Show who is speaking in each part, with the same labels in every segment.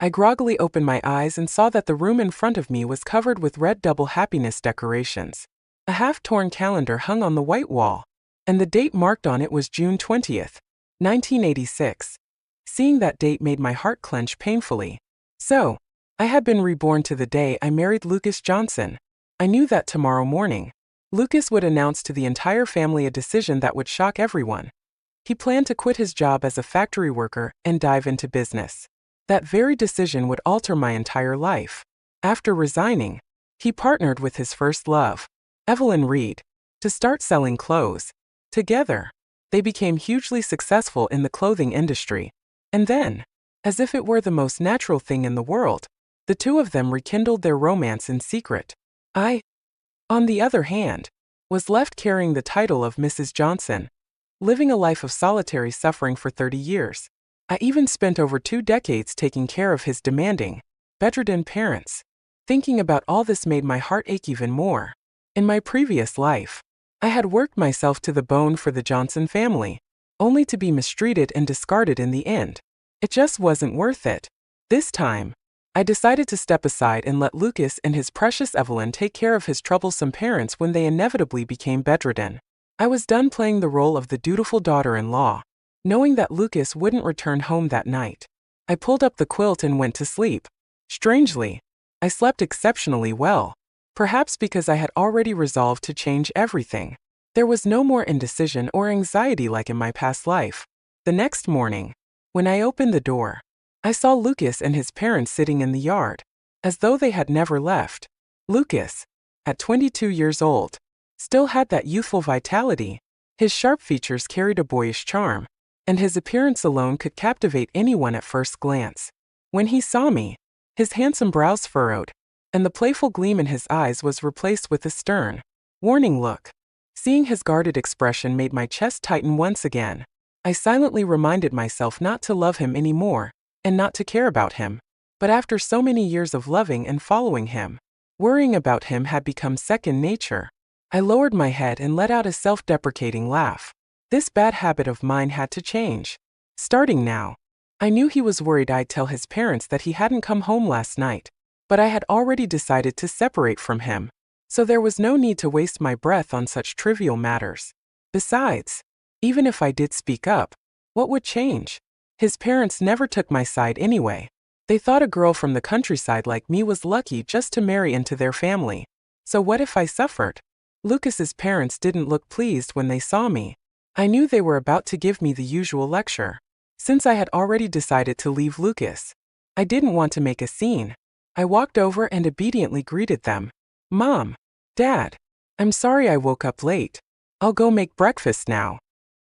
Speaker 1: I groggily opened my eyes and saw that the room in front of me was covered with red double happiness decorations. A half-torn calendar hung on the white wall, and the date marked on it was June 20th, 1986. Seeing that date made my heart clench painfully. So, I had been reborn to the day I married Lucas Johnson. I knew that tomorrow morning, Lucas would announce to the entire family a decision that would shock everyone. He planned to quit his job as a factory worker and dive into business. That very decision would alter my entire life. After resigning, he partnered with his first love, Evelyn Reed, to start selling clothes. Together, they became hugely successful in the clothing industry. And then, as if it were the most natural thing in the world, the two of them rekindled their romance in secret. I, on the other hand, was left carrying the title of Mrs. Johnson, living a life of solitary suffering for 30 years. I even spent over 2 decades taking care of his demanding, bedridden parents. Thinking about all this made my heart ache even more. In my previous life, I had worked myself to the bone for the Johnson family, only to be mistreated and discarded in the end. It just wasn't worth it. This time, I decided to step aside and let Lucas and his precious Evelyn take care of his troublesome parents when they inevitably became bedridden. I was done playing the role of the dutiful daughter-in-law, knowing that Lucas wouldn't return home that night. I pulled up the quilt and went to sleep. Strangely, I slept exceptionally well, perhaps because I had already resolved to change everything. There was no more indecision or anxiety like in my past life. The next morning, when I opened the door, I saw Lucas and his parents sitting in the yard, as though they had never left. Lucas, at 22 years old, still had that youthful vitality. His sharp features carried a boyish charm, and his appearance alone could captivate anyone at first glance. When he saw me, his handsome brows furrowed, and the playful gleam in his eyes was replaced with a stern, warning look. Seeing his guarded expression made my chest tighten once again. I silently reminded myself not to love him anymore, and not to care about him. But after so many years of loving and following him, worrying about him had become second nature. I lowered my head and let out a self-deprecating laugh. This bad habit of mine had to change. Starting now, I knew he was worried I'd tell his parents that he hadn't come home last night, but I had already decided to separate from him, so there was no need to waste my breath on such trivial matters. Besides, even if I did speak up, what would change? His parents never took my side anyway. They thought a girl from the countryside like me was lucky just to marry into their family. So what if I suffered? Lucas's parents didn't look pleased when they saw me. I knew they were about to give me the usual lecture. Since I had already decided to leave Lucas, I didn't want to make a scene. I walked over and obediently greeted them. Mom, Dad, I'm sorry I woke up late. I'll go make breakfast now.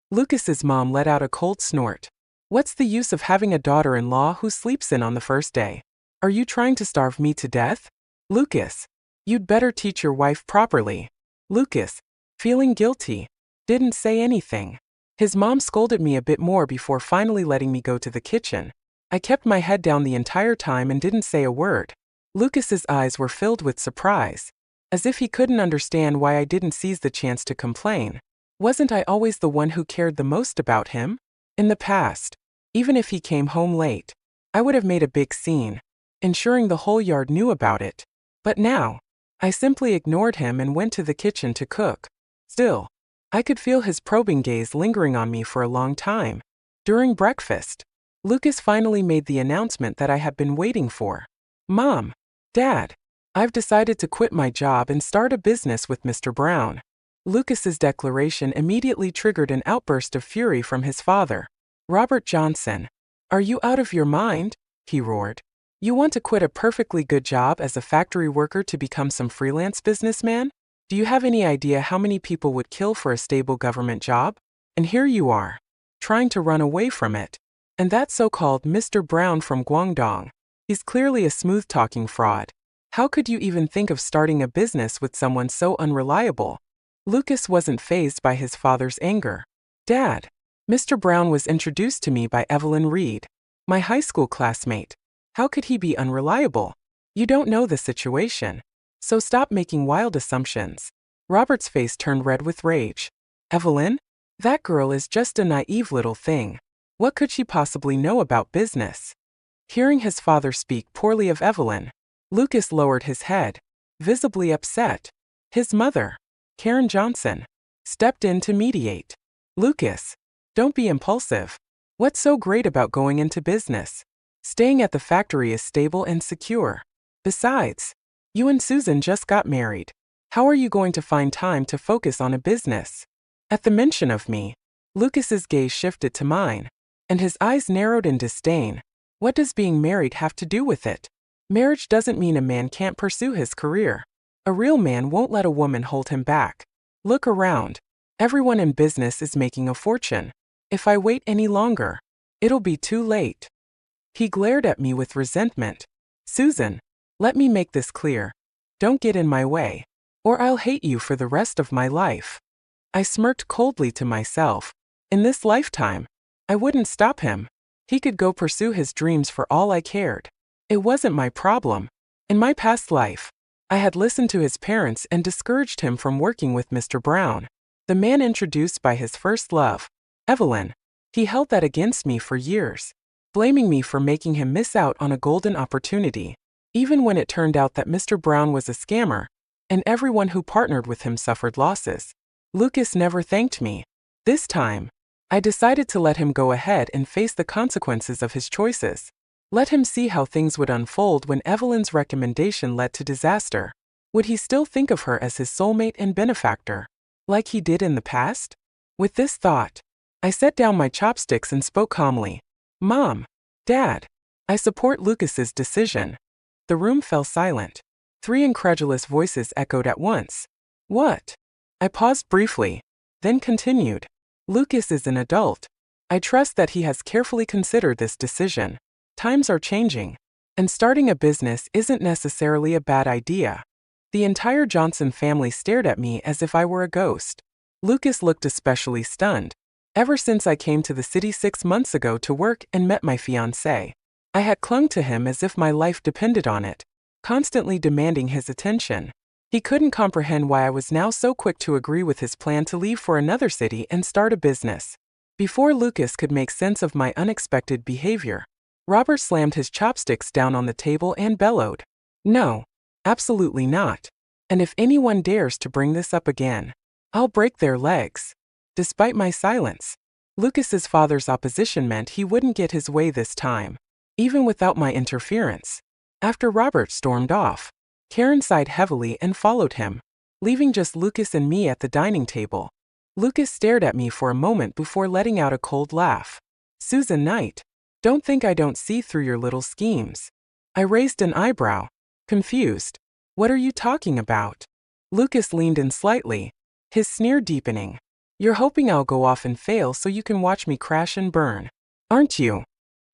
Speaker 1: Lucas's mom let out a cold snort. What's the use of having a daughter-in-law who sleeps in on the first day? Are you trying to starve me to death? Lucas, you'd better teach your wife properly. Lucas, feeling guilty, didn't say anything. His mom scolded me a bit more before finally letting me go to the kitchen. I kept my head down the entire time and didn't say a word. Lucas's eyes were filled with surprise, as if he couldn't understand why I didn't seize the chance to complain. Wasn't I always the one who cared the most about him? In the past, even if he came home late, I would have made a big scene, ensuring the whole yard knew about it. But now, I simply ignored him and went to the kitchen to cook. Still, I could feel his probing gaze lingering on me for a long time. During breakfast, Lucas finally made the announcement that I had been waiting for. Mom, Dad, I've decided to quit my job and start a business with Mr. Brown. Lucas's declaration immediately triggered an outburst of fury from his father. Robert Johnson, are you out of your mind? He roared. You want to quit a perfectly good job as a factory worker to become some freelance businessman? Do you have any idea how many people would kill for a stable government job? And here you are, trying to run away from it. And that so-called Mr. Brown from Guangdong. He's clearly a smooth-talking fraud. How could you even think of starting a business with someone so unreliable? Lucas wasn't fazed by his father's anger. Dad, Mr. Brown was introduced to me by Evelyn Reed, my high school classmate. How could he be unreliable? You don't know the situation. So stop making wild assumptions. Robert's face turned red with rage. Evelyn? That girl is just a naive little thing. What could she possibly know about business? Hearing his father speak poorly of Evelyn, Lucas lowered his head, visibly upset. His mother, Karen Johnson, stepped in to mediate. Lucas, don't be impulsive. What's so great about going into business? Staying at the factory is stable and secure. Besides, you and Susan just got married. How are you going to find time to focus on a business? At the mention of me, Lucas's gaze shifted to mine, and his eyes narrowed in disdain. What does being married have to do with it? Marriage doesn't mean a man can't pursue his career. A real man won't let a woman hold him back. Look around. Everyone in business is making a fortune. If I wait any longer, it'll be too late. He glared at me with resentment. Susan, let me make this clear. Don't get in my way, or I'll hate you for the rest of my life. I smirked coldly to myself. In this lifetime, I wouldn't stop him. He could go pursue his dreams for all I cared. It wasn't my problem. In my past life, I had listened to his parents and discouraged him from working with Mr. Brown, the man introduced by his first love, Evelyn. He held that against me for years, blaming me for making him miss out on a golden opportunity, even when it turned out that Mr. Brown was a scammer, and everyone who partnered with him suffered losses. Lucas never thanked me. This time, I decided to let him go ahead and face the consequences of his choices. Let him see how things would unfold when Evelyn's recommendation led to disaster. Would he still think of her as his soulmate and benefactor, like he did in the past? With this thought, I set down my chopsticks and spoke calmly. Mom, Dad, I support Lucas's decision. The room fell silent. 3 incredulous voices echoed at once. What? I paused briefly, then continued. Lucas is an adult. I trust that he has carefully considered this decision. Times are changing, and starting a business isn't necessarily a bad idea. The entire Johnson family stared at me as if I were a ghost. Lucas looked especially stunned. Ever since I came to the city 6 months ago to work and met my fiancée, I had clung to him as if my life depended on it, constantly demanding his attention. He couldn't comprehend why I was now so quick to agree with his plan to leave for another city and start a business. Before Lucas could make sense of my unexpected behavior, Robert slammed his chopsticks down on the table and bellowed. No, absolutely not. And if anyone dares to bring this up again, I'll break their legs. Despite my silence, Lucas's father's opposition meant he wouldn't get his way this time, even without my interference. After Robert stormed off, Karen sighed heavily and followed him, leaving just Lucas and me at the dining table. Lucas stared at me for a moment before letting out a cold laugh. Susan Knight, don't think I don't see through your little schemes. I raised an eyebrow, confused. What are you talking about? Lucas leaned in slightly, his sneer deepening. You're hoping I'll go off and fail so you can watch me crash and burn, aren't you?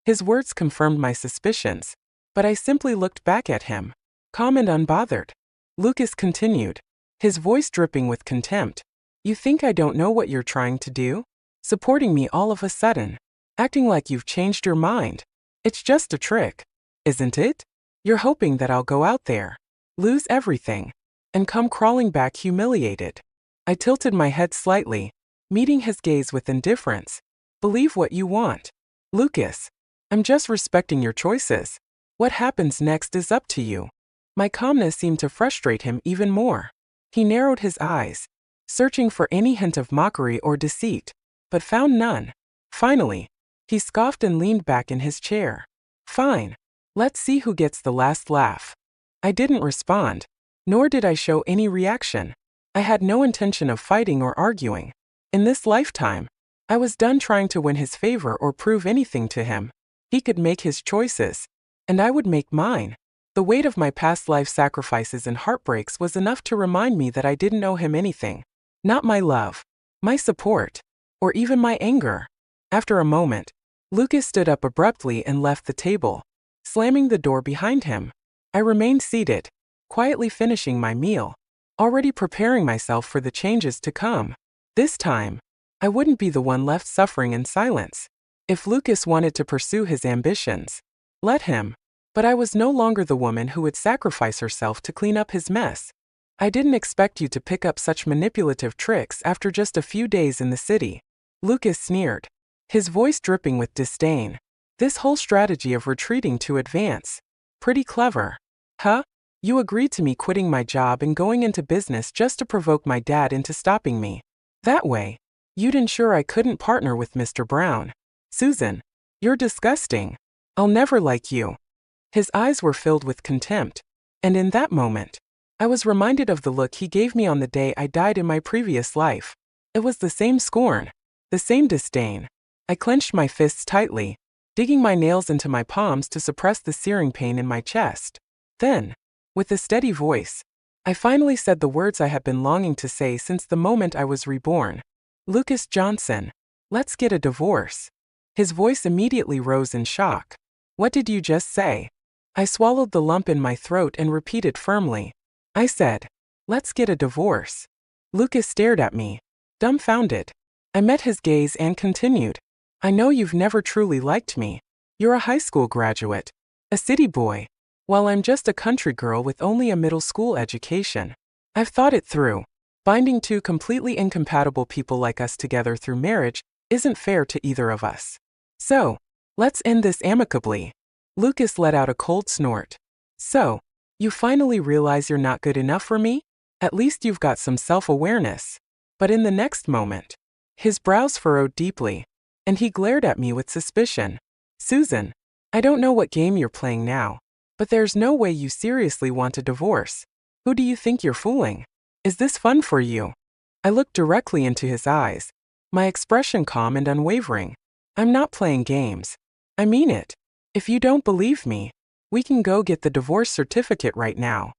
Speaker 1: His words confirmed my suspicions, but I simply looked back at him, calm and unbothered. Lucas continued, his voice dripping with contempt. You think I don't know what you're trying to do? Supporting me all of a sudden, acting like you've changed your mind. It's just a trick, isn't it? You're hoping that I'll go out there, lose everything, and come crawling back humiliated. I tilted my head slightly, meeting his gaze with indifference. Believe what you want. Lucas, I'm just respecting your choices. What happens next is up to you. My calmness seemed to frustrate him even more. He narrowed his eyes, searching for any hint of mockery or deceit, but found none. Finally, he scoffed and leaned back in his chair. Fine. Let's see who gets the last laugh. I didn't respond, nor did I show any reaction. I had no intention of fighting or arguing. In this lifetime, I was done trying to win his favor or prove anything to him. He could make his choices, and I would make mine. The weight of my past life sacrifices and heartbreaks was enough to remind me that I didn't owe him anything. Not my love, my support, or even my anger. After a moment, Lucas stood up abruptly and left the table, slamming the door behind him. I remained seated, quietly finishing my meal, already preparing myself for the changes to come. This time, I wouldn't be the one left suffering in silence. If Lucas wanted to pursue his ambitions, let him. But I was no longer the woman who would sacrifice herself to clean up his mess. I didn't expect you to pick up such manipulative tricks after just a few days in the city. Lucas sneered, his voice dripping with disdain. This whole strategy of retreating to advance. Pretty clever. Huh? You agreed to me quitting my job and going into business just to provoke my dad into stopping me. That way, you'd ensure I couldn't partner with Mr. Brown. Susan, you're disgusting. I'll never like you. His eyes were filled with contempt. And in that moment, I was reminded of the look he gave me on the day I died in my previous life. It was the same scorn, the same disdain. I clenched my fists tightly, digging my nails into my palms to suppress the searing pain in my chest. Then, with a steady voice, I finally said the words I had been longing to say since the moment I was reborn. Lucas Johnson, let's get a divorce. His voice immediately rose in shock. What did you just say? I swallowed the lump in my throat and repeated firmly. I said, let's get a divorce. Lucas stared at me, dumbfounded. I met his gaze and continued. I know you've never truly liked me. You're a high school graduate, a city boy, while I'm just a country girl with only a middle school education. I've thought it through. Binding two completely incompatible people like us together through marriage isn't fair to either of us. So, let's end this amicably. Lucas let out a cold snort. So, you finally realize you're not good enough for me? At least you've got some self-awareness. But in the next moment, his brows furrowed deeply, and he glared at me with suspicion. Susan, I don't know what game you're playing now, but there's no way you seriously want a divorce. Who do you think you're fooling? Is this fun for you? I looked directly into his eyes, my expression calm and unwavering. I'm not playing games. I mean it. If you don't believe me, we can go get the divorce certificate right now.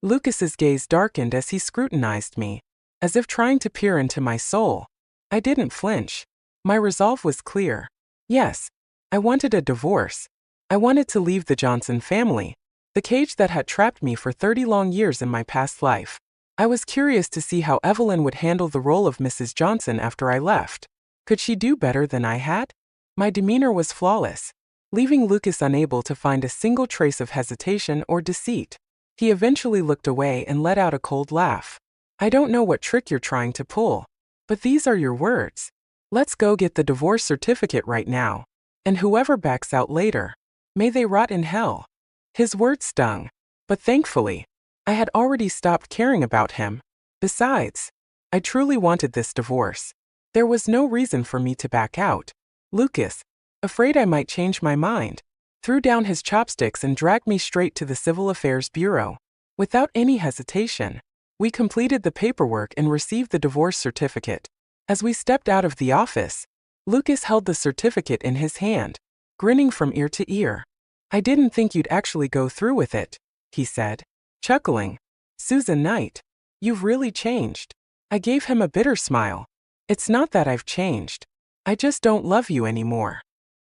Speaker 1: Lucas's gaze darkened as he scrutinized me, as if trying to peer into my soul. I didn't flinch. My resolve was clear. Yes, I wanted a divorce. I wanted to leave the Johnson family, the cage that had trapped me for 30 long years in my past life. I was curious to see how Evelyn would handle the role of Mrs. Johnson after I left. Could she do better than I had? My demeanor was flawless, leaving Lucas unable to find a single trace of hesitation or deceit. He eventually looked away and let out a cold laugh. I don't know what trick you're trying to pull, but these are your words. Let's go get the divorce certificate right now. And whoever backs out later, may they rot in hell. His words stung, but thankfully, I had already stopped caring about him. Besides, I truly wanted this divorce. There was no reason for me to back out. Lucas, afraid I might change my mind, threw down his chopsticks and dragged me straight to the Civil Affairs Bureau. Without any hesitation, we completed the paperwork and received the divorce certificate. As we stepped out of the office, Lucas held the certificate in his hand, grinning from ear to ear. I didn't think you'd actually go through with it, he said, chuckling. Susan Knight, you've really changed. I gave him a bitter smile. It's not that I've changed. I just don't love you anymore.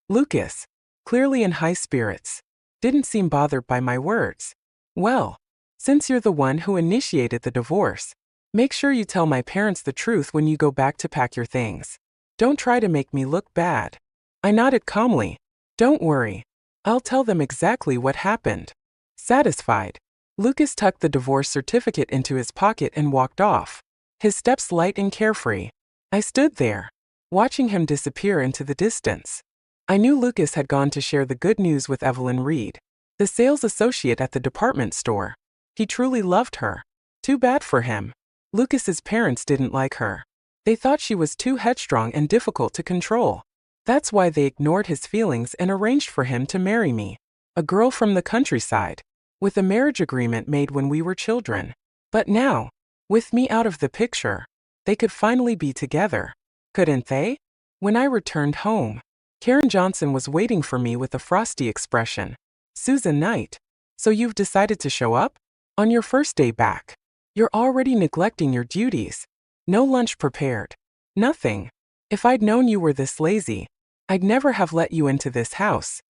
Speaker 1: Lucas, clearly in high spirits, didn't seem bothered by my words. Well, since you're the one who initiated the divorce, make sure you tell my parents the truth when you go back to pack your things. Don't try to make me look bad. I nodded calmly. Don't worry. I'll tell them exactly what happened. Satisfied, Lucas tucked the divorce certificate into his pocket and walked off, his steps light and carefree. I stood there, watching him disappear into the distance. I knew Lucas had gone to share the good news with Evelyn Reed, the sales associate at the department store. He truly loved her. Too bad for him. Lucas's parents didn't like her. They thought she was too headstrong and difficult to control. That's why they ignored his feelings and arranged for him to marry me, a girl from the countryside, with a marriage agreement made when we were children. But now, with me out of the picture, they could finally be together. Couldn't they? When I returned home, Karen Johnson was waiting for me with a frosty expression. Susan Knight, so you've decided to show up? On your first day back. You're already neglecting your duties. No lunch prepared. Nothing. If I'd known you were this lazy, I'd never have let you into this house.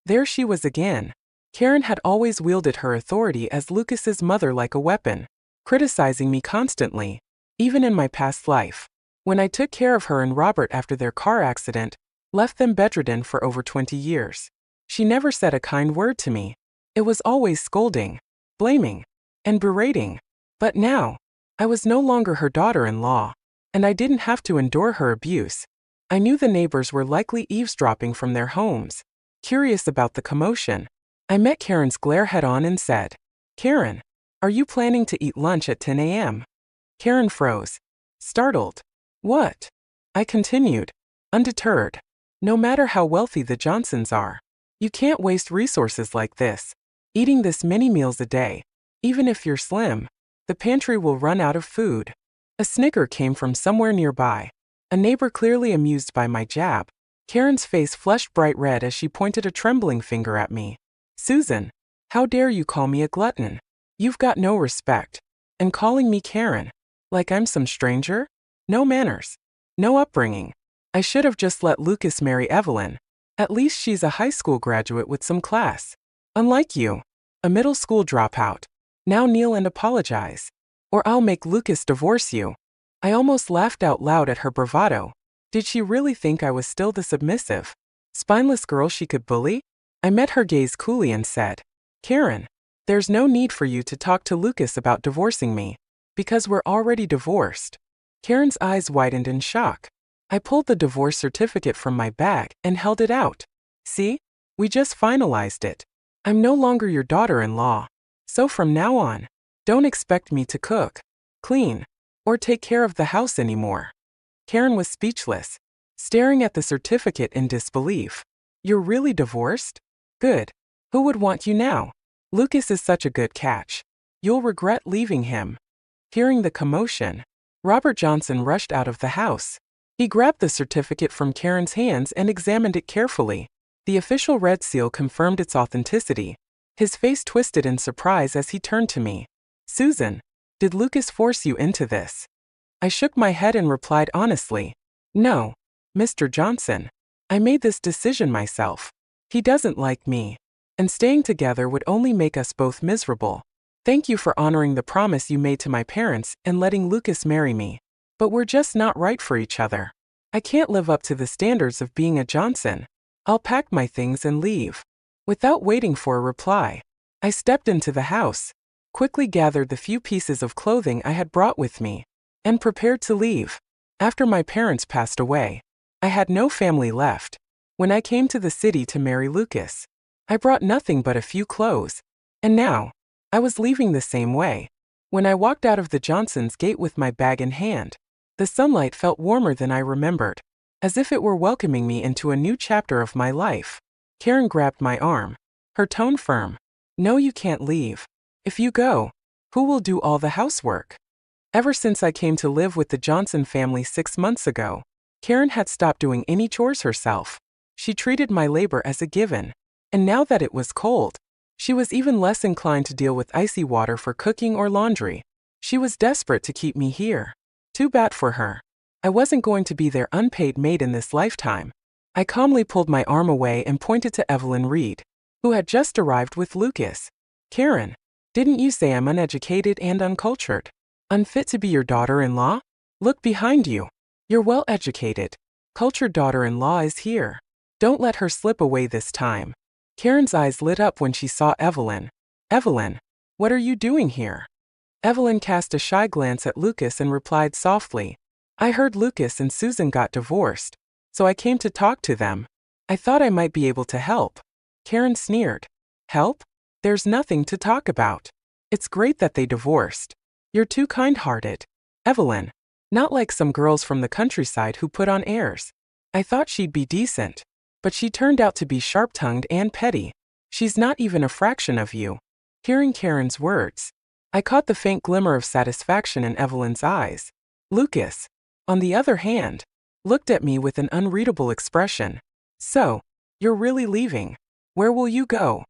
Speaker 1: There she was again. Karen had always wielded her authority as Lucas's mother like a weapon, criticizing me constantly, even in my past life. When I took care of her and Robert after their car accident, left them bedridden for over 20 years. She never said a kind word to me. It was always scolding, blaming, and berating. But now, I was no longer her daughter-in-law, and I didn't have to endure her abuse. I knew the neighbors were likely eavesdropping from their homes. curious about the commotion. I met Karen's glare head-on and said, "Karen, are you planning to eat lunch at 10 a.m.? Karen froze, startled. "What?" I continued, undeterred. "No matter how wealthy the Johnsons are, you can't waste resources like this. Eating this many meals a day, even if you're slim, the pantry will run out of food." A snicker came from somewhere nearby, a neighbor clearly amused by my jab. Karen's face flushed bright red as she pointed a trembling finger at me. "Susan, how dare you call me a glutton? You've got no respect. And calling me Karen, like I'm some stranger? No manners. No upbringing. I should have just let Lucas marry Evelyn. At least she's a high school graduate with some class. Unlike you, a middle school dropout. Now kneel and apologize, or I'll make Lucas divorce you." I almost laughed out loud at her bravado. Did she really think I was still the submissive, spineless girl she could bully? I met her gaze coolly and said, "Karen, there's no need for you to talk to Lucas about divorcing me, because we're already divorced." Karen's eyes widened in shock. I pulled the divorce certificate from my bag and held it out. "See? We just finalized it. I'm no longer your daughter-in-law. So from now on, don't expect me to cook, clean, or take care of the house anymore." Karen was speechless, staring at the certificate in disbelief. "You're really divorced? Good. Who would want you now? Lucas is such a good catch. You'll regret leaving him." Hearing the commotion, Robert Johnson rushed out of the house. He grabbed the certificate from Karen's hands and examined it carefully. The official red seal confirmed its authenticity. His face twisted in surprise as he turned to me. "Susan, did Lucas force you into this?" I shook my head and replied honestly, "No, Mr. Johnson. I made this decision myself. He doesn't like me, and staying together would only make us both miserable. Thank you for honoring the promise you made to my parents and letting Lucas marry me. But we're just not right for each other. I can't live up to the standards of being a Johnson. I'll pack my things and leave." Without waiting for a reply, I stepped into the house, quickly gathered the few pieces of clothing I had brought with me, and prepared to leave. After my parents passed away, I had no family left. When I came to the city to marry Lucas, I brought nothing but a few clothes, and now, I was leaving the same way. When I walked out of the Johnsons' gate with my bag in hand, the sunlight felt warmer than I remembered, as if it were welcoming me into a new chapter of my life. Karen grabbed my arm, her tone firm. "No, you can't leave. If you go, who will do all the housework?" Ever since I came to live with the Johnson family 6 months ago, Karen had stopped doing any chores herself. She treated my labor as a given, and now that it was cold, she was even less inclined to deal with icy water for cooking or laundry. She was desperate to keep me here. Too bad for her. I wasn't going to be their unpaid maid in this lifetime. I calmly pulled my arm away and pointed to Evelyn Reed, who had just arrived with Lucas. "Karen, didn't you say I'm uneducated and uncultured? Unfit to be your daughter-in-law? Look behind you. Your well-educated, cultured daughter-in-law is here. Don't let her slip away this time." Karen's eyes lit up when she saw Evelyn. "Evelyn, what are you doing here?" Evelyn cast a shy glance at Lucas and replied softly, "I heard Lucas and Susan got divorced, so I came to talk to them. I thought I might be able to help." Karen sneered. "Help? There's nothing to talk about. It's great that they divorced. You're too kind-hearted, Evelyn. Not like some girls from the countryside who put on airs. I thought she'd be decent, but she turned out to be sharp-tongued and petty. She's not even a fraction of you." Hearing Karen's words, I caught the faint glimmer of satisfaction in Evelyn's eyes. Lucas, on the other hand, looked at me with an unreadable expression. "So, you're really leaving? Where will you go?"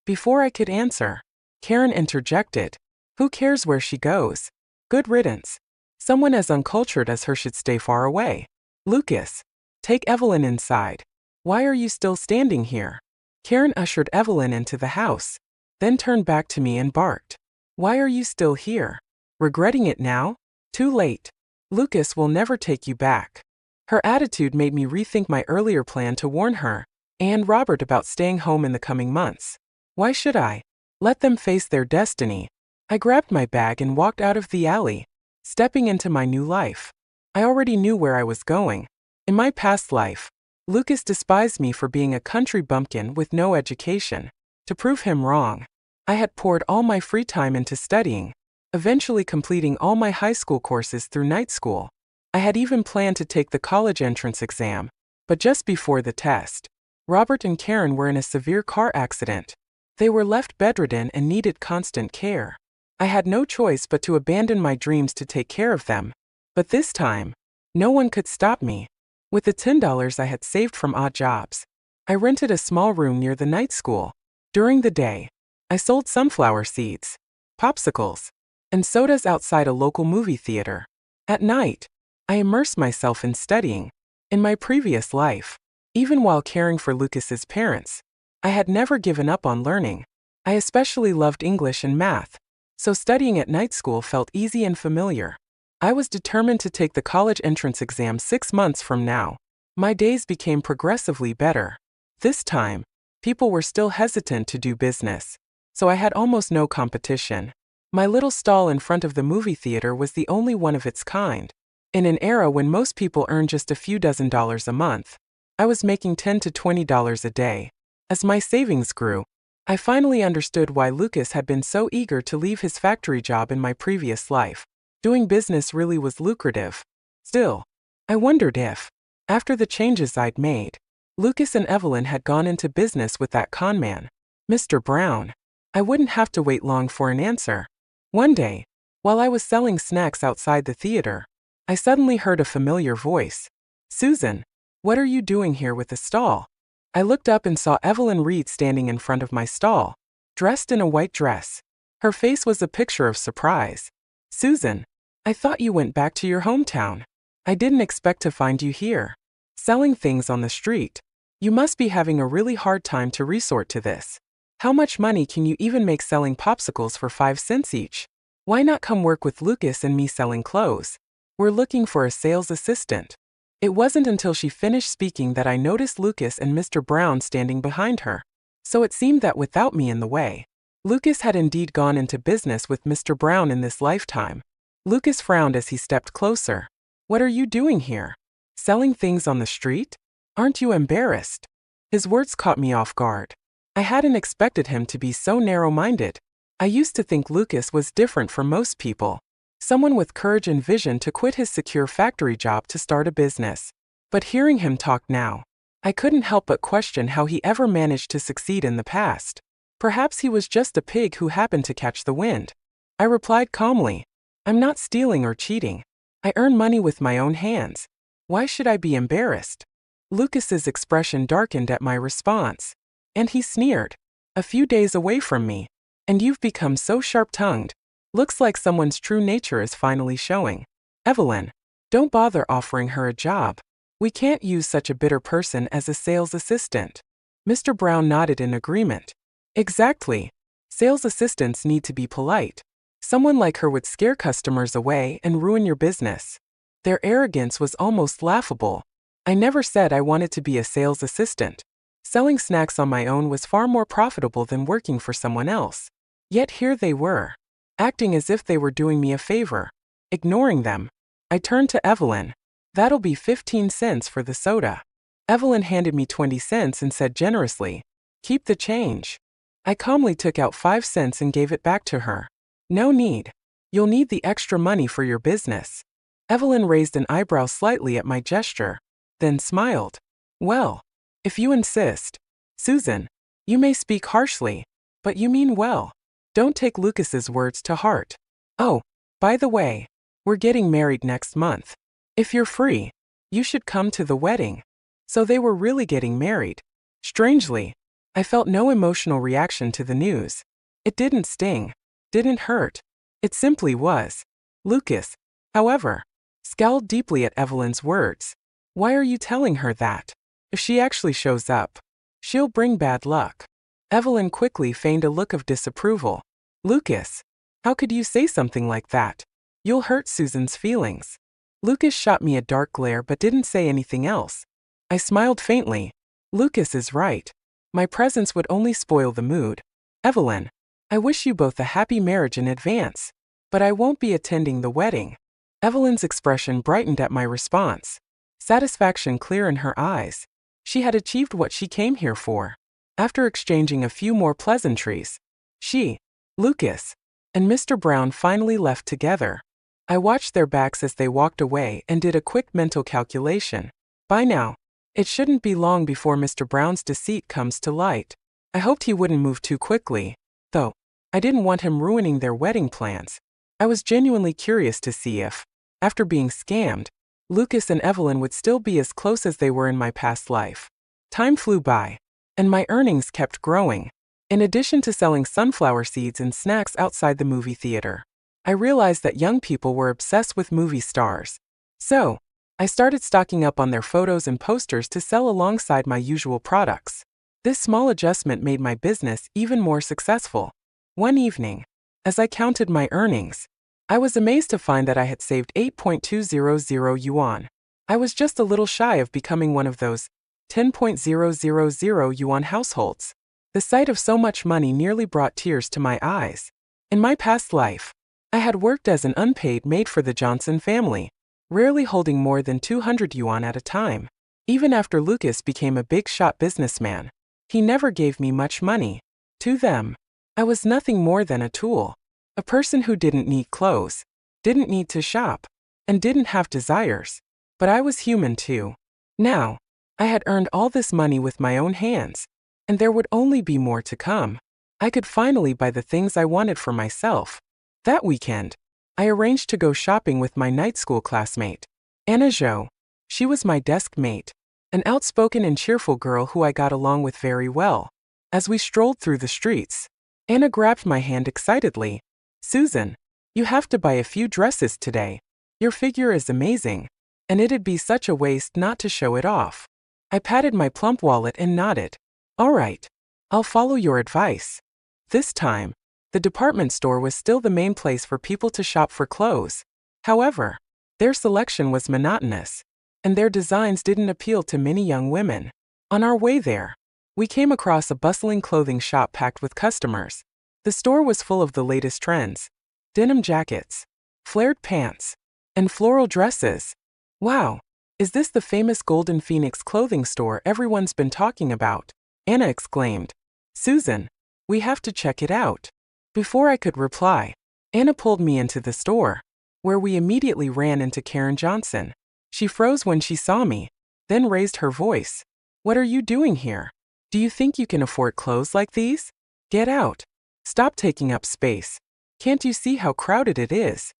Speaker 1: Before I could answer, Karen interjected, "Who cares where she goes? Good riddance. Someone as uncultured as her should stay far away. Lucas, take Evelyn inside. Why are you still standing here?" Karen ushered Evelyn into the house, then turned back to me and barked, "Why are you still here? Regretting it now? Too late. Lucas will never take you back." Her attitude made me rethink my earlier plan to warn her and Robert about staying home in the coming months. Why should I? Let them face their destiny. I grabbed my bag and walked out of the alley, stepping into my new life. I already knew where I was going. In my past life, Lucas despised me for being a country bumpkin with no education. To prove him wrong, I had poured all my free time into studying, eventually completing all my high school courses through night school. I had even planned to take the college entrance exam, but just before the test, Robert and Karen were in a severe car accident. They were left bedridden and needed constant care. I had no choice but to abandon my dreams to take care of them. But this time, no one could stop me. With the $10 I had saved from odd jobs, I rented a small room near the night school. During the day, I sold sunflower seeds, popsicles, and sodas outside a local movie theater. At night, I immersed myself in studying. In my previous life, even while caring for Lucas's parents, I had never given up on learning. I especially loved English and math, so studying at night school felt easy and familiar. I was determined to take the college entrance exam 6 months from now. My days became progressively better. This time, people were still hesitant to do business, so I had almost no competition. My little stall in front of the movie theater was the only one of its kind. In an era when most people earn just a few dollars a month, I was making $10 to $20 a day. As my savings grew, I finally understood why Lucas had been so eager to leave his factory job in my previous life. Doing business really was lucrative. Still, I wondered if, after the changes I'd made, Lucas and Evelyn had gone into business with that con man, Mr. Brown. I wouldn't have to wait long for an answer. One day, while I was selling snacks outside the theater, I suddenly heard a familiar voice. "Susan, what are you doing here with the stall?" I looked up and saw Evelyn Reed standing in front of my stall, dressed in a white dress. Her face was a picture of surprise. "Susan, I thought you went back to your hometown. I didn't expect to find you here, selling things on the street. You must be having a really hard time to resort to this. How much money can you even make selling popsicles for 5 cents each? Why not come work with Lucas and me selling clothes? We're looking for a sales assistant." It wasn't until she finished speaking that I noticed Lucas and Mr. Brown standing behind her. So it seemed that without me in the way, Lucas had indeed gone into business with Mr. Brown in this lifetime. Lucas frowned as he stepped closer. "What are you doing here? Selling things on the street? Aren't you embarrassed?" His words caught me off guard. I hadn't expected him to be so narrow-minded. I used to think Lucas was different from most people. Someone with courage and vision to quit his secure factory job to start a business. But hearing him talk now, I couldn't help but question how he ever managed to succeed in the past. Perhaps he was just a pig who happened to catch the wind. I replied calmly, "I'm not stealing or cheating. I earn money with my own hands. Why should I be embarrassed?" Lucas's expression darkened at my response, and he sneered. "A few days away from me, and you've become so sharp-tongued. Looks like someone's true nature is finally showing. Evelyn, don't bother offering her a job. We can't use such a bitter person as a sales assistant." Mr. Brown nodded in agreement. "Exactly. Sales assistants need to be polite. Someone like her would scare customers away and ruin your business." Their arrogance was almost laughable. I never said I wanted to be a sales assistant. Selling snacks on my own was far more profitable than working for someone else. Yet here they were, acting as if they were doing me a favor. Ignoring them, I turned to Evelyn. "That'll be 15 cents for the soda." Evelyn handed me 20 cents and said generously, "Keep the change." I calmly took out 5 cents and gave it back to her. "No need. You'll need the extra money for your business." Evelyn raised an eyebrow slightly at my gesture, then smiled. "Well, if you insist. Susan, you may speak harshly, but you mean well. Don't take Lucas's words to heart. Oh, by the way, we're getting married next month. If you're free, you should come to the wedding." So they were really getting married. Strangely, I felt no emotional reaction to the news. It didn't sting, didn't hurt. It simply was. Lucas, however, scowled deeply at Evelyn's words. "Why are you telling her that? If she actually shows up, she'll bring bad luck." Evelyn quickly feigned a look of disapproval. "Lucas, how could you say something like that? You'll hurt Susan's feelings." Lucas shot me a dark glare but didn't say anything else. I smiled faintly. Lucas is right. My presence would only spoil the mood. "Evelyn, I wish you both a happy marriage in advance, but I won't be attending the wedding." Evelyn's expression brightened at my response, satisfaction clear in her eyes. She had achieved what she came here for. After exchanging a few more pleasantries, she, Lucas, and Mr. Brown finally left together. I watched their backs as they walked away and did a quick mental calculation. By now, it shouldn't be long before Mr. Brown's deceit comes to light. I hoped he wouldn't move too quickly, though. I didn't want him ruining their wedding plans. I was genuinely curious to see if, after being scammed, Lucas and Evelyn would still be as close as they were in my past life. Time flew by, and my earnings kept growing. In addition to selling sunflower seeds and snacks outside the movie theater, I realized that young people were obsessed with movie stars. So, I started stocking up on their photos and posters to sell alongside my usual products. This small adjustment made my business even more successful. One evening, as I counted my earnings, I was amazed to find that I had saved 8.200 yuan. I was just a little shy of becoming one of those 10.000 yuan households. The sight of so much money nearly brought tears to my eyes. In my past life, I had worked as an unpaid maid for the Johnson family, rarely holding more than 200 yuan at a time. Even after Lucas became a big-shot businessman, he never gave me much money. To them, I was nothing more than a tool. A person who didn't need clothes, didn't need to shop, and didn't have desires. But I was human too. Now, I had earned all this money with my own hands, and there would only be more to come. I could finally buy the things I wanted for myself. That weekend, I arranged to go shopping with my night school classmate, Anna Zhou. She was my desk mate, an outspoken and cheerful girl who I got along with very well. As we strolled through the streets, Anna grabbed my hand excitedly. "Susan, you have to buy a few dresses today. Your figure is amazing, and it'd be such a waste not to show it off." I patted my plump wallet and nodded. "All right, I'll follow your advice." This time, the department store was still the main place for people to shop for clothes. However, their selection was monotonous, and their designs didn't appeal to many young women. On our way there, we came across a bustling clothing shop packed with customers. The store was full of the latest trends: denim jackets, flared pants, and floral dresses. "Wow, is this the famous Golden Phoenix clothing store everyone's been talking about?" Anna exclaimed. "Susan, we have to check it out." Before I could reply, Anna pulled me into the store, where we immediately ran into Karen Johnson. She froze when she saw me, then raised her voice. "What are you doing here? Do you think you can afford clothes like these? Get out. Stop taking up space. Can't you see how crowded it is?"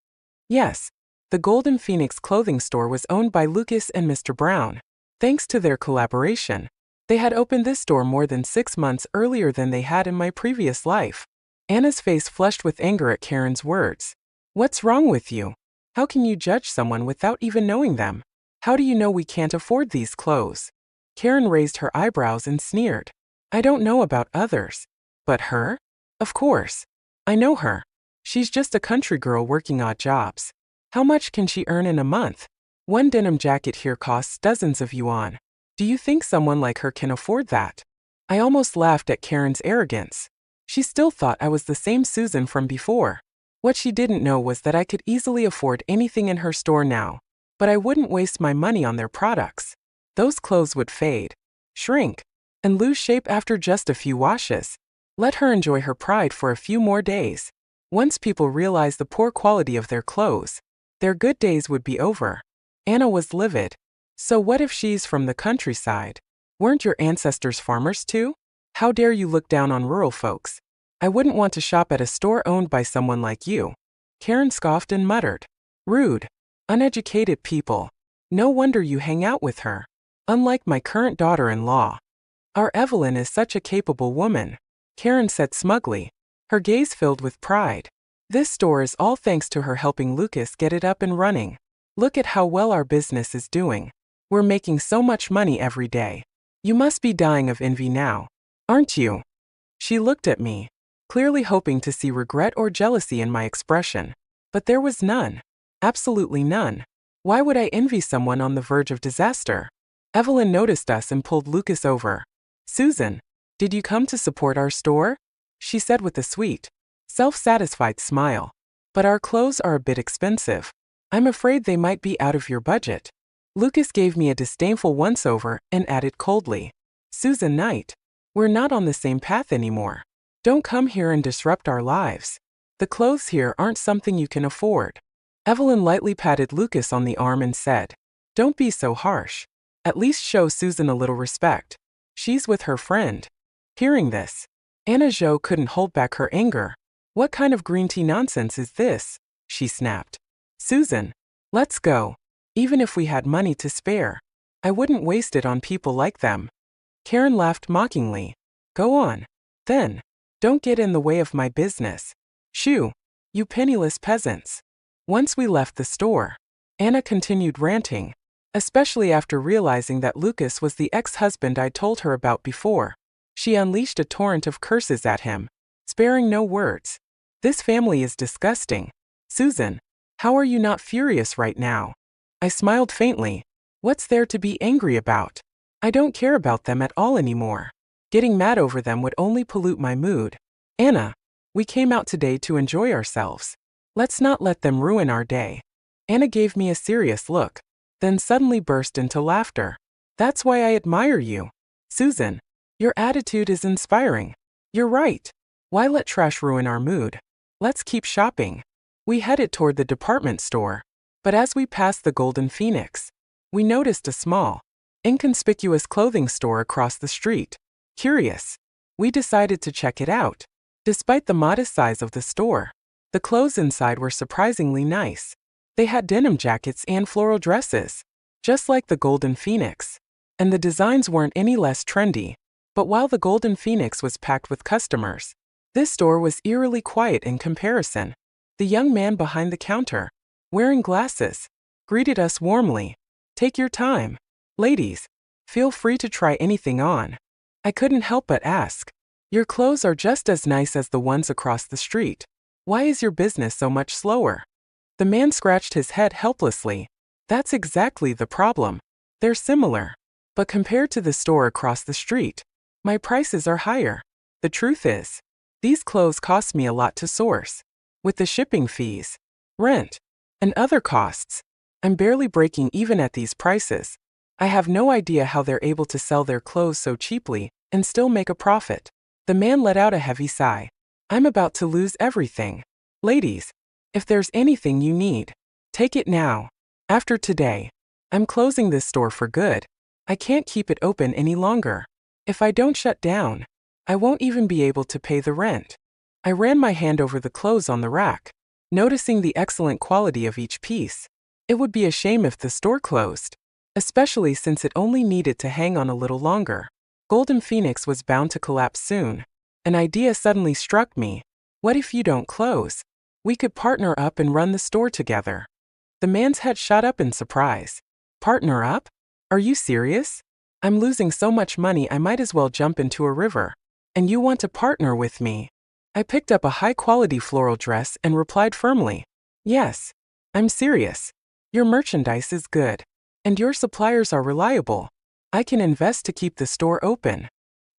Speaker 1: Yes, the Golden Phoenix clothing store was owned by Lucas and Mr. Brown. Thanks to their collaboration, they had opened this store more than 6 months earlier than they had in my previous life. Anna's face flushed with anger at Karen's words. "What's wrong with you? How can you judge someone without even knowing them? How do you know we can't afford these clothes?" Karen raised her eyebrows and sneered. "I don't know about others. But her? Of course. I know her. She's just a country girl working odd jobs. How much can she earn in a month? One denim jacket here costs dozens of yuan. Do you think someone like her can afford that?" I almost laughed at Karen's arrogance. She still thought I was the same Susan from before. What she didn't know was that I could easily afford anything in her store now, but I wouldn't waste my money on their products. Those clothes would fade, shrink, and lose shape after just a few washes. Let her enjoy her pride for a few more days. Once people realized the poor quality of their clothes, their good days would be over. Anna was livid. "So what if she's from the countryside? Weren't your ancestors farmers too? How dare you look down on rural folks? I wouldn't want to shop at a store owned by someone like you." Karen scoffed and muttered. "Rude, uneducated people. No wonder you hang out with her. Unlike my current daughter-in-law. Our Evelyn is such a capable woman," Karen said smugly, her gaze filled with pride. "This store is all thanks to her helping Lucas get it up and running. Look at how well our business is doing. We're making so much money every day. You must be dying of envy now, aren't you?" She looked at me, clearly hoping to see regret or jealousy in my expression. But there was none. Absolutely none. Why would I envy someone on the verge of disaster? Evelyn noticed us and pulled Lucas over. "Susan, did you come to support our store?" she said with a sweet, self-satisfied smile. "But our clothes are a bit expensive. I'm afraid they might be out of your budget." Lucas gave me a disdainful once-over and added coldly, Susan Knight, we're not on the same path anymore. Don't come here and disrupt our lives. The clothes here aren't something you can afford. Evelyn lightly patted Lucas on the arm and said, Don't be so harsh. At least show Susan a little respect. She's with her friend. Hearing this, Anna Jo couldn't hold back her anger. What kind of green tea nonsense is this? She snapped. Susan, let's go. Even if we had money to spare, I wouldn't waste it on people like them. Karen laughed mockingly. Go on. Then. Don't get in the way of my business. Shoo, you penniless peasants. Once we left the store, Anna continued ranting, especially after realizing that Lucas was the ex-husband I'd told her about before. She unleashed a torrent of curses at him, sparing no words. This family is disgusting. Susan, how are you not furious right now? I smiled faintly. What's there to be angry about? I don't care about them at all anymore. Getting mad over them would only pollute my mood. Anna, we came out today to enjoy ourselves. Let's not let them ruin our day. Anna gave me a serious look, then suddenly burst into laughter. That's why I admire you. Susan, your attitude is inspiring. You're right. Why let trash ruin our mood? Let's keep shopping. We headed toward the department store, but as we passed the Golden Phoenix, we noticed a small, inconspicuous clothing store across the street. Curious, we decided to check it out. Despite the modest size of the store, the clothes inside were surprisingly nice. They had denim jackets and floral dresses, just like the Golden Phoenix, and the designs weren't any less trendy. But while the Golden Phoenix was packed with customers, this store was eerily quiet in comparison. The young man behind the counter, wearing glasses, greeted us warmly. Take your time. Ladies, feel free to try anything on. I couldn't help but ask. Your clothes are just as nice as the ones across the street. Why is your business so much slower? The man scratched his head helplessly. That's exactly the problem. They're similar. But compared to the store across the street, my prices are higher. The truth is, these clothes cost me a lot to source. With the shipping fees, rent, and other costs, I'm barely breaking even at these prices. I have no idea how they're able to sell their clothes so cheaply and still make a profit. The man let out a heavy sigh. I'm about to lose everything. Ladies, if there's anything you need, take it now. After today, I'm closing this store for good. I can't keep it open any longer. If I don't shut down, I won't even be able to pay the rent. I ran my hand over the clothes on the rack, noticing the excellent quality of each piece. It would be a shame if the store closed, especially since it only needed to hang on a little longer. Golden Phoenix was bound to collapse soon. An idea suddenly struck me. What if you don't close? We could partner up and run the store together. The man's head shot up in surprise. Partner up? Are you serious? I'm losing so much money I might as well jump into a river. And you want to partner with me? I picked up a high-quality floral dress and replied firmly. Yes, I'm serious. Your merchandise is good. And your suppliers are reliable. I can invest to keep the store open.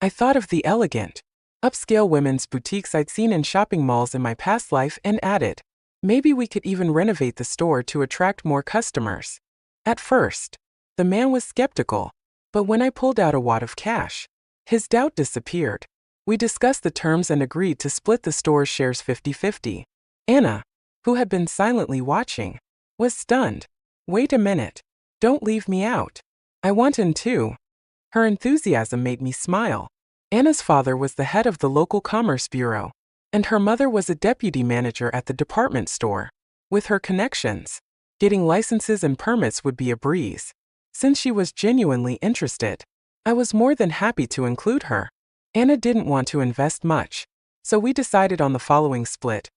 Speaker 1: I thought of the elegant, upscale women's boutiques I'd seen in shopping malls in my past life and added, maybe we could even renovate the store to attract more customers. At first, the man was skeptical, but when I pulled out a wad of cash, his doubt disappeared. We discussed the terms and agreed to split the store's shares 50-50. Anna, who had been silently watching, was stunned. Wait a minute. Don't leave me out. I want in too. Her enthusiasm made me smile. Anna's father was the head of the local commerce bureau, and her mother was a deputy manager at the department store. With her connections, getting licenses and permits would be a breeze. Since she was genuinely interested, I was more than happy to include her. Anna didn't want to invest much, so we decided on the following split.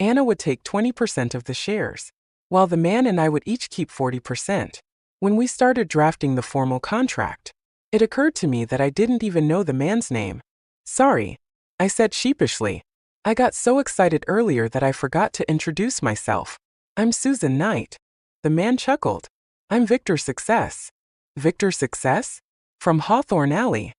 Speaker 1: Anna would take 20% of the shares, while the man and I would each keep 40%. When we started drafting the formal contract, it occurred to me that I didn't even know the man's name. Sorry, I said sheepishly. I got so excited earlier that I forgot to introduce myself. I'm Susan Knight. The man chuckled. I'm Victor Success. Victor Success? From Hawthorne Alley.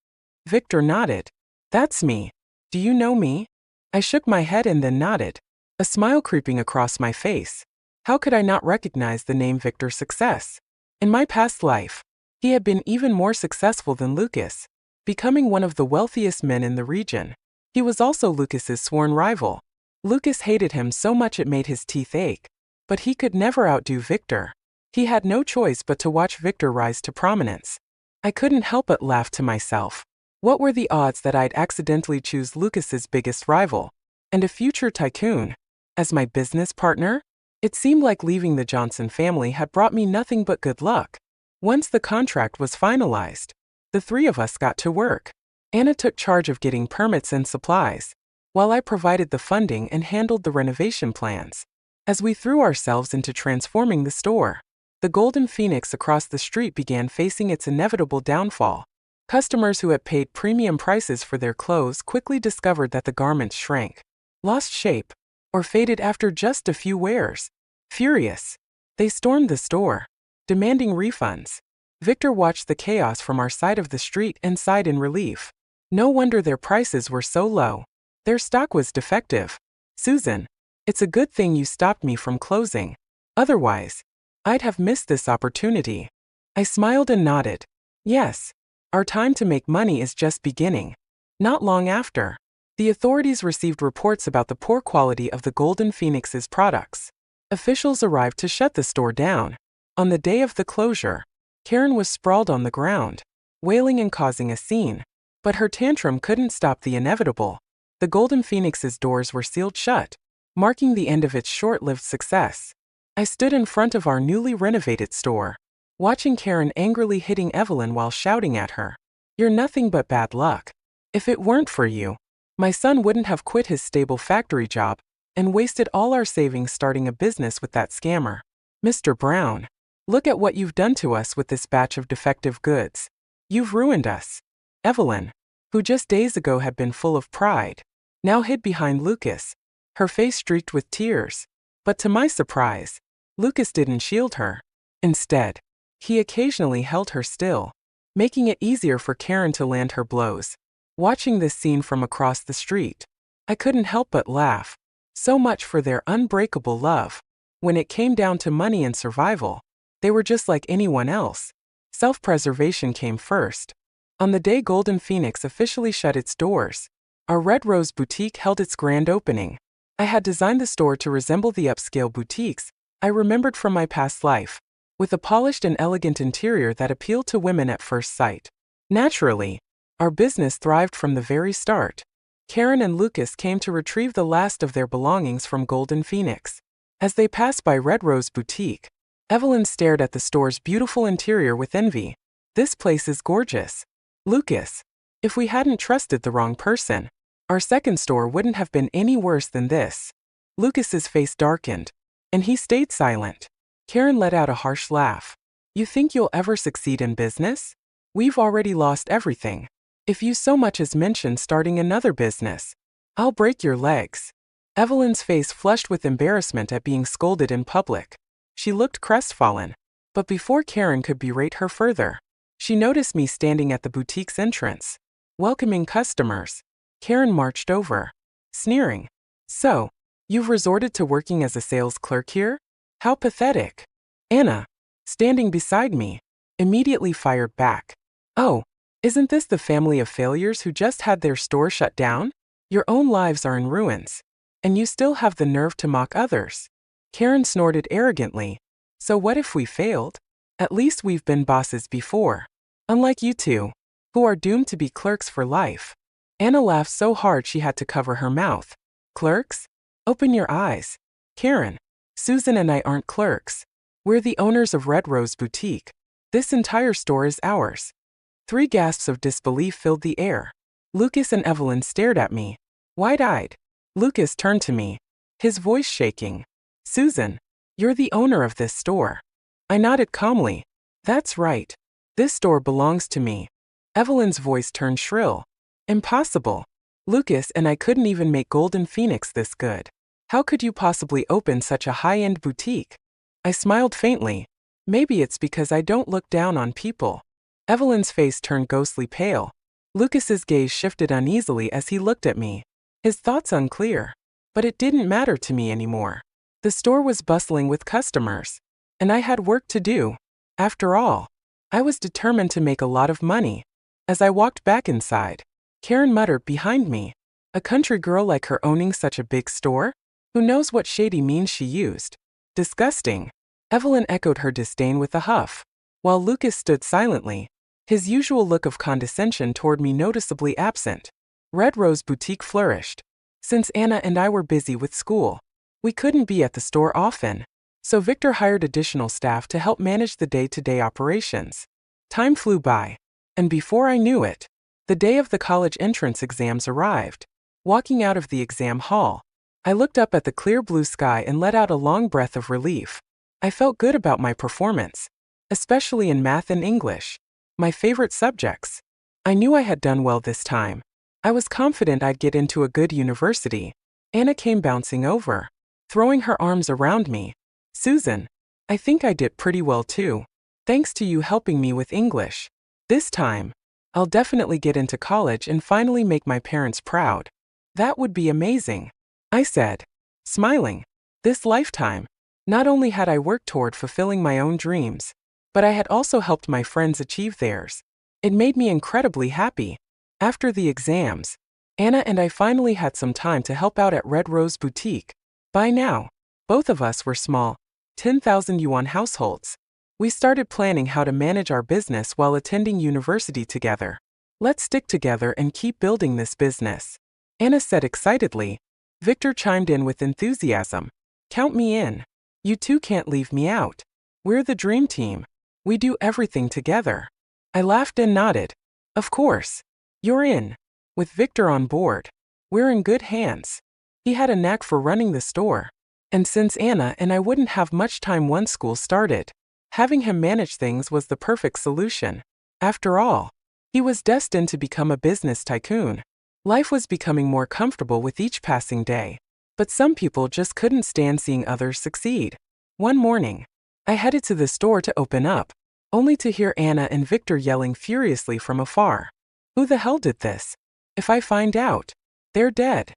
Speaker 1: Victor nodded. That's me. Do you know me? I shook my head and then nodded, a smile creeping across my face. How could I not recognize the name Victor Success? In my past life, he had been even more successful than Lucas, becoming one of the wealthiest men in the region. He was also Lucas's sworn rival. Lucas hated him so much it made his teeth ache, but he could never outdo Victor. He had no choice but to watch Victor rise to prominence. I couldn't help but laugh to myself. What were the odds that I'd accidentally choose Lucas's biggest rival, and a future tycoon, as my business partner? It seemed like leaving the Johnson family had brought me nothing but good luck. Once the contract was finalized, the three of us got to work. Anna took charge of getting permits and supplies, while I provided the funding and handled the renovation plans. As we threw ourselves into transforming the store, the Golden Phoenix across the street began facing its inevitable downfall. Customers who had paid premium prices for their clothes quickly discovered that the garments shrank, lost shape, or faded after just a few wears. Furious, they stormed the store, demanding refunds. Victor watched the chaos from our side of the street and sighed in relief. No wonder their prices were so low. Their stock was defective. Susan, it's a good thing you stopped me from closing. Otherwise, I'd have missed this opportunity. I smiled and nodded. Yes, our time to make money is just beginning. Not long after, the authorities received reports about the poor quality of the Golden Phoenix's products. Officials arrived to shut the store down. On the day of the closure, Karen was sprawled on the ground, wailing and causing a scene. But her tantrum couldn't stop the inevitable. The Golden Phoenix's doors were sealed shut, marking the end of its short-lived success. I stood in front of our newly renovated store, watching Karen angrily hitting Evelyn while shouting at her, "You're nothing but bad luck. If it weren't for you, my son wouldn't have quit his stable factory job and wasted all our savings starting a business with that scammer. Mr. Brown, look at what you've done to us with this batch of defective goods. You've ruined us." Evelyn, who just days ago had been full of pride, now hid behind Lucas, her face streaked with tears. But to my surprise, Lucas didn't shield her. Instead, he occasionally held her still, making it easier for Karen to land her blows. Watching this scene from across the street, I couldn't help but laugh. So much for their unbreakable love. When it came down to money and survival, they were just like anyone else. Self-preservation came first. On the day Golden Phoenix officially shut its doors, our Red Rose boutique held its grand opening. I had designed the store to resemble the upscale boutiques I remembered from my past life, with a polished and elegant interior that appealed to women at first sight. Naturally, our business thrived from the very start. Karen and Lucas came to retrieve the last of their belongings from Golden Phoenix. As they passed by Red Rose Boutique, Evelyn stared at the store's beautiful interior with envy. "This place is gorgeous. Lucas, if we hadn't trusted the wrong person, our second store wouldn't have been any worse than this." Lucas's face darkened, and he stayed silent. Karen let out a harsh laugh. "You think you'll ever succeed in business? We've already lost everything. If you so much as mention starting another business, I'll break your legs." Evelyn's face flushed with embarrassment at being scolded in public. She looked crestfallen. But before Karen could berate her further, she noticed me standing at the boutique's entrance, welcoming customers. Karen marched over, sneering. "So, you've resorted to working as a sales clerk here? How pathetic." Anna, standing beside me, immediately fired back. "Oh, isn't this the family of failures who just had their store shut down? Your own lives are in ruins, and you still have the nerve to mock others." Karen snorted arrogantly. "So what if we failed? At least we've been bosses before. Unlike you two, who are doomed to be clerks for life." Anna laughed so hard she had to cover her mouth. "Clerks? Open your eyes. Karen, Susan and I aren't clerks. We're the owners of Red Rose Boutique. This entire store is ours." 3 gasps of disbelief filled the air. Lucas and Evelyn stared at me, wide-eyed. Lucas turned to me, his voice shaking. "Susan, you're the owner of this store." I nodded calmly. "That's right. This store belongs to me." Evelyn's voice turned shrill. "Impossible. Lucas and I couldn't even make Golden Phoenix this good. How could you possibly open such a high-end boutique?" I smiled faintly. "Maybe it's because I don't look down on people." Evelyn's face turned ghostly pale. Lucas's gaze shifted uneasily as he looked at me, his thoughts unclear. But it didn't matter to me anymore. The store was bustling with customers, and I had work to do. After all, I was determined to make a lot of money. As I walked back inside, Karen muttered behind me, "A country girl like her owning such a big store? Who knows what shady means she used? Disgusting." Evelyn echoed her disdain with a huff, while Lucas stood silently, his usual look of condescension toward me noticeably absent. Red Rose Boutique flourished. Since Anna and I were busy with school, we couldn't be at the store often, so Victor hired additional staff to help manage the day-to-day operations. Time flew by, and before I knew it, the day of the college entrance exams arrived. Walking out of the exam hall, I looked up at the clear blue sky and let out a long breath of relief. I felt good about my performance, especially in math and English, my favorite subjects. I knew I had done well this time. I was confident I'd get into a good university. Anna came bouncing over, throwing her arms around me. "Susan, I think I did pretty well too. Thanks to you helping me with English. This time, I'll definitely get into college and finally make my parents proud." "That would be amazing," I said, smiling. This lifetime, not only had I worked toward fulfilling my own dreams, but I had also helped my friends achieve theirs. It made me incredibly happy. After the exams, Anna and I finally had some time to help out at Red Rose Boutique. By now, both of us were small, 10,000 yuan households. We started planning how to manage our business while attending university together. "Let's stick together and keep building this business," Anna said excitedly. Victor chimed in with enthusiasm. "Count me in. You two can't leave me out. We're the dream team. We do everything together." I laughed and nodded. "Of course. You're in. With Victor on board, we're in good hands." He had a knack for running the store, and since Anna and I wouldn't have much time once school started, having him manage things was the perfect solution. After all, he was destined to become a business tycoon. Life was becoming more comfortable with each passing day, but some people just couldn't stand seeing others succeed. One morning, I headed to the store to open up, only to hear Anna and Victor yelling furiously from afar. "Who the hell did this? If I find out, they're dead,"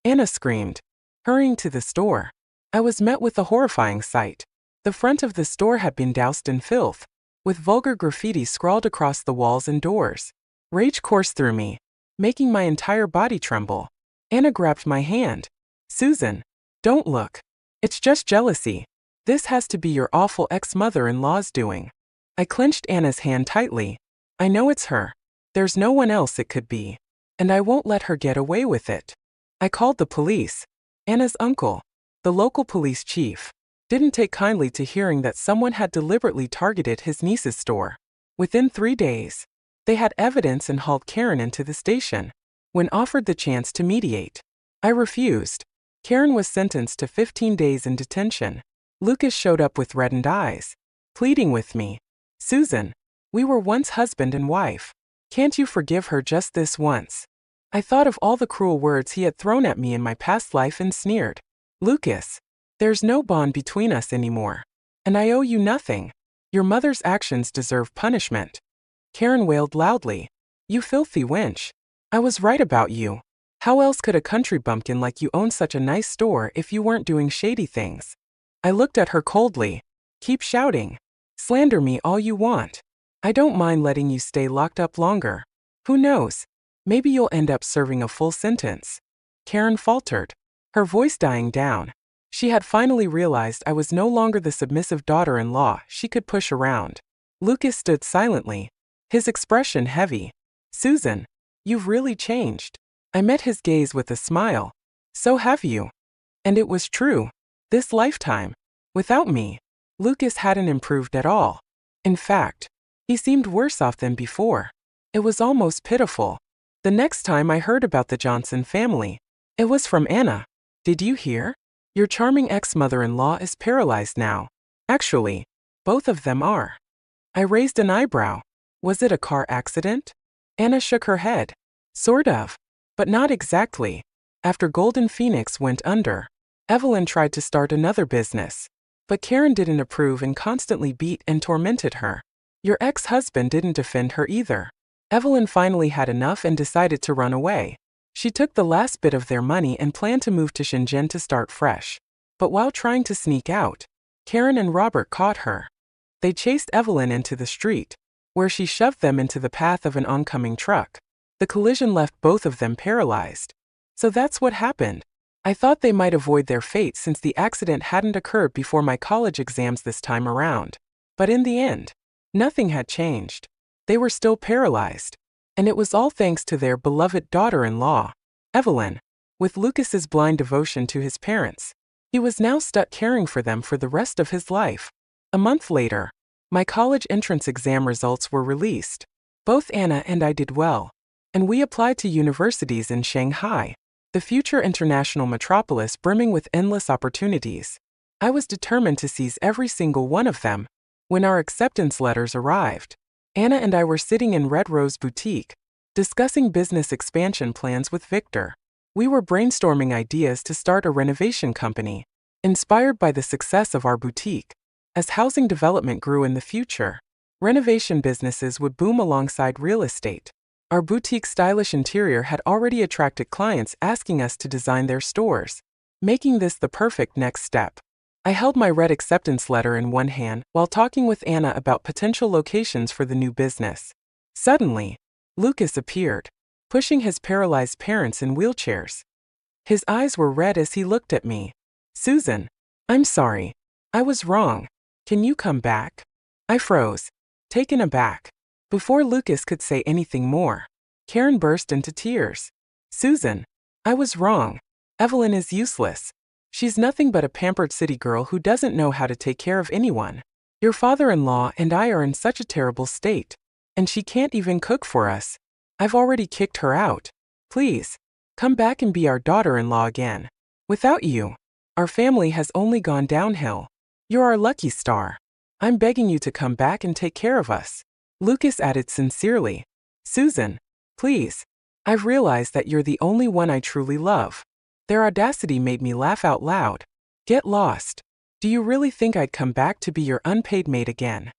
Speaker 1: Anna screamed. Hurrying to the store, I was met with a horrifying sight. The front of the store had been doused in filth, with vulgar graffiti scrawled across the walls and doors. Rage coursed through me, making my entire body tremble. Anna grabbed my hand. "Susan, don't look. It's just jealousy. This has to be your awful ex-mother-in-law's doing." I clenched Anna's hand tightly. "I know it's her. There's no one else it could be. And I won't let her get away with it." I called the police. Anna's uncle, the local police chief, didn't take kindly to hearing that someone had deliberately targeted his niece's store. Within 3 days, they had evidence and hauled Karen into the station. When offered the chance to mediate, I refused. Karen was sentenced to 15 days in detention. Lucas showed up with reddened eyes, pleading with me. "Susan, we were once husband and wife. Can't you forgive her just this once?" I thought of all the cruel words he had thrown at me in my past life and sneered. "Lucas, there's no bond between us anymore. And I owe you nothing. Your mother's actions deserve punishment." Karen wailed loudly. "You filthy wench. I was right about you. How else could a country bumpkin like you own such a nice store if you weren't doing shady things?" I looked at her coldly. "Keep shouting. Slander me all you want. I don't mind letting you stay locked up longer. Who knows? Maybe you'll end up serving a full sentence." Karen faltered, her voice dying down. She had finally realized I was no longer the submissive daughter-in-law she could push around. Lucas stood silently, his expression heavy. "Susan, you've really changed." I met his gaze with a smile. "So have you." And it was true. This lifetime, without me, Lucas hadn't improved at all. In fact, he seemed worse off than before. It was almost pitiful. The next time I heard about the Johnson family, it was from Anna. "Did you hear? Your charming ex-mother-in-law is paralyzed now. Actually, both of them are." I raised an eyebrow. "Was it a car accident?" Anna shook her head. "Sort of, but not exactly. After Golden Phoenix went under, Evelyn tried to start another business. But Karen didn't approve and constantly beat and tormented her. Your ex-husband didn't defend her either. Evelyn finally had enough and decided to run away. She took the last bit of their money and planned to move to Shenzhen to start fresh. But while trying to sneak out, Karen and Robert caught her. They chased Evelyn into the street, where she shoved them into the path of an oncoming truck. The collision left both of them paralyzed. So that's what happened. I thought they might avoid their fate since the accident hadn't occurred before my college exams this time around. But in the end, nothing had changed. They were still paralyzed. And it was all thanks to their beloved daughter-in-law, Evelyn. With Lucas's blind devotion to his parents, he was now stuck caring for them for the rest of his life. A month later, my college entrance exam results were released. Both Anna and I did well, and we applied to universities in Shanghai, the future international metropolis brimming with endless opportunities. I was determined to seize every single one of them. When our acceptance letters arrived, Anna and I were sitting in Red Rose Boutique, discussing business expansion plans with Victor. We were brainstorming ideas to start a renovation company, inspired by the success of our boutique. As housing development grew in the future, renovation businesses would boom alongside real estate. Our boutique's stylish interior had already attracted clients asking us to design their stores, making this the perfect next step. I held my red acceptance letter in one hand while talking with Anna about potential locations for the new business. Suddenly, Lucas appeared, pushing his paralyzed parents in wheelchairs. His eyes were red as he looked at me. "Susan, I'm sorry. I was wrong. Can you come back?" I froze, taken aback. Before Lucas could say anything more, Karen burst into tears. "Susan, I was wrong. Evelyn is useless. She's nothing but a pampered city girl who doesn't know how to take care of anyone. Your father-in-law and I are in such a terrible state, and she can't even cook for us. I've already kicked her out. Please, come back and be our daughter-in-law again. Without you, our family has only gone downhill. You're our lucky star. I'm begging you to come back and take care of us." Lucas added sincerely, "Susan, please. I've realized that you're the only one I truly love." Their audacity made me laugh out loud. Get lost. Do you really think I'd come back to be your unpaid maid again?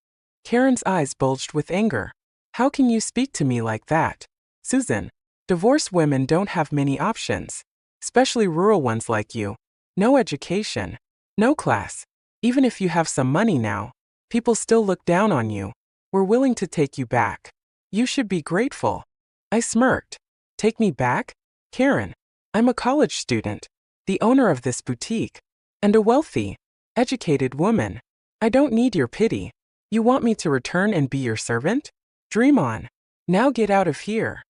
Speaker 1: Karen's eyes bulged with anger. How can you speak to me like that? Susan, divorced women don't have many options, especially rural ones like you. No education, no class. Even if you have some money now, people still look down on you. We're willing to take you back. You should be grateful. I smirked. Take me back? Karen, I'm a college student, the owner of this boutique, and a wealthy, educated woman. I don't need your pity. You want me to return and be your servant? Dream on. Now get out of here."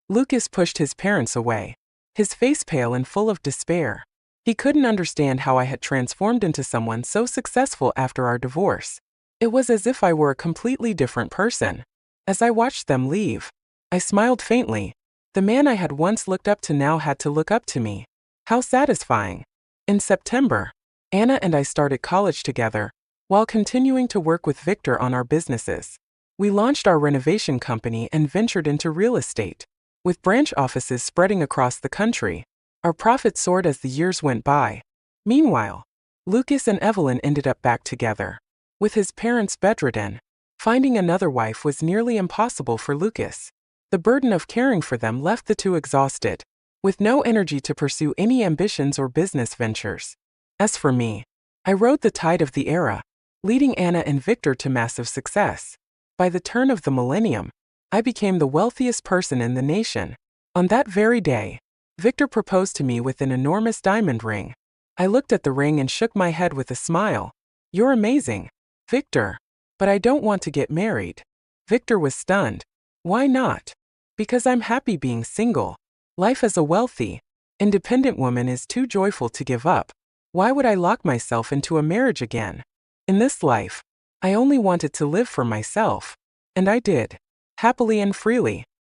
Speaker 1: Lucas pushed his parents away, his face pale and full of despair. He couldn't understand how I had transformed into someone so successful after our divorce. It was as if I were a completely different person. As I watched them leave, I smiled faintly. The man I had once looked up to now had to look up to me. How satisfying. In September, Anna and I started college together, while continuing to work with Victor on our businesses. We launched our renovation company and ventured into real estate. With branch offices spreading across the country, our profits soared as the years went by. Meanwhile, Lucas and Evelyn ended up back together. With his parents bedridden, finding another wife was nearly impossible for Lucas. The burden of caring for them left the two exhausted, with no energy to pursue any ambitions or business ventures. As for me, I rode the tide of the era, leading Anna and Victor to massive success. By the turn of the millennium, I became the wealthiest person in the nation. On that very day, Victor proposed to me with an enormous diamond ring. I looked at the ring and shook my head with a smile. "You're amazing, Victor, but I don't want to get married." Victor was stunned. "Why not?" "Because I'm happy being single. Life as a wealthy, independent woman is too joyful to give up. Why would I lock myself into a marriage again? In this life, I only wanted to live for myself. And I did. Happily and freely."